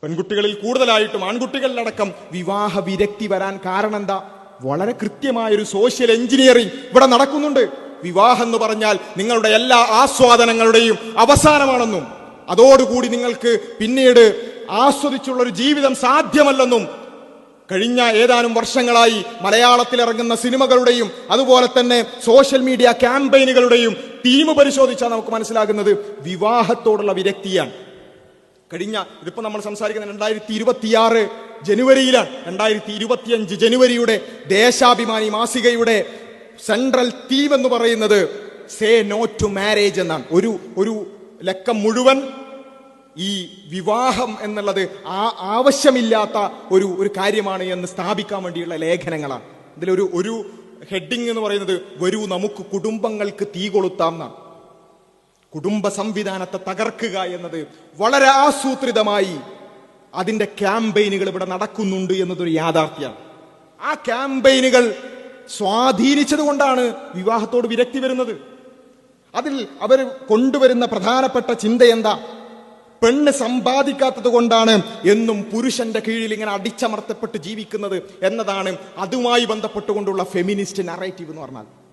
പെൺകുട്ടികളിൽ കൂടുതലായിട്ടും ആൺകുട്ടികളിലടക്കം വിവാഹ വിരക്തി വരാൻ കാരണം എന്താ? വളരെ കൃത്യമായൊരു സോഷ്യൽ എഞ്ചിനീയറിംഗ് ഇവിടെ നടക്കുന്നുണ്ട്. വിവാഹം എന്ന് പറഞ്ഞാൽ നിങ്ങളുടെ എല്ലാ ആസ്വാദനങ്ങളുടെയും അവസാനമാണെന്നും അതോടുകൂടി നിങ്ങൾക്ക് പിന്നീട് ആസ്വദിച്ചുള്ള ഒരു ജീവിതം സാധ്യമല്ലെന്നും കഴിഞ്ഞ ഏതാനും വർഷങ്ങളായി മലയാളത്തിൽ ഇറങ്ങുന്ന സിനിമകളുടെയും അതുപോലെ തന്നെ സോഷ്യൽ മീഡിയ ക്യാമ്പയിനുകളുടെയും തീം പരിശോധിച്ചാൽ നമുക്ക് മനസ്സിലാകുന്നത് വിവാഹത്തോടുള്ള വിരക്തിയാണ്. ഇതിപ്പോ നമ്മൾ സംസാരിക്കുന്നത് 2026 ജനുവരിയിലാണ്. 2025 ജനുവരിയുടെ ദേശാഭിമാനി മാസികയുടെ സെൻട്രൽ തീം എന്ന് പറയുന്നത് സേ നോ ടു മാരേജ് എന്നാണ്. ഒരു ലക്കം മുഴുവൻ ഈ വിവാഹം എന്നുള്ളത് ആവശ്യമില്ലാത്ത ഒരു കാര്യമാണ് എന്ന് സ്ഥാപിക്കാൻ വേണ്ടിയുള്ള ലേഖനങ്ങളാണ്. ഇതിലൊരു ഹെഡിങ് എന്ന് പറയുന്നത് വരൂ നമുക്ക് കുടുംബങ്ങൾക്ക് തീ കൊളുത്താം എന്നാണ്. കുടുംബ സംവിധാനത്തെ തകർക്കുക എന്നത് വളരെ ആസൂത്രിതമായി അതിന്റെ ക്യാമ്പയിനുകൾ ഇവിടെ നടക്കുന്നുണ്ട് എന്നതൊരു യാഥാർത്ഥ്യമാണ്. ആ ക്യാമ്പയിനുകൾ സ്വാധീനിച്ചത് കൊണ്ടാണ് വിവാഹത്തോട് വിരക്തി വരുന്നത്. അതിൽ അവർ കൊണ്ടുവരുന്ന പ്രധാനപ്പെട്ട ചിന്ത എന്താ? പെണ്ണ് സമ്പാദിക്കാത്തത് കൊണ്ടാണ് എന്നും പുരുഷന്റെ കീഴിൽ ഇങ്ങനെ അടിച്ചമർത്തപ്പെട്ട് ജീവിക്കുന്നത് എന്നതാണ് അതുമായി ബന്ധപ്പെട്ടുകൊണ്ടുള്ള ഫെമിനിസ്റ്റ് നറേറ്റീവ് എന്ന് പറഞ്ഞാൽ.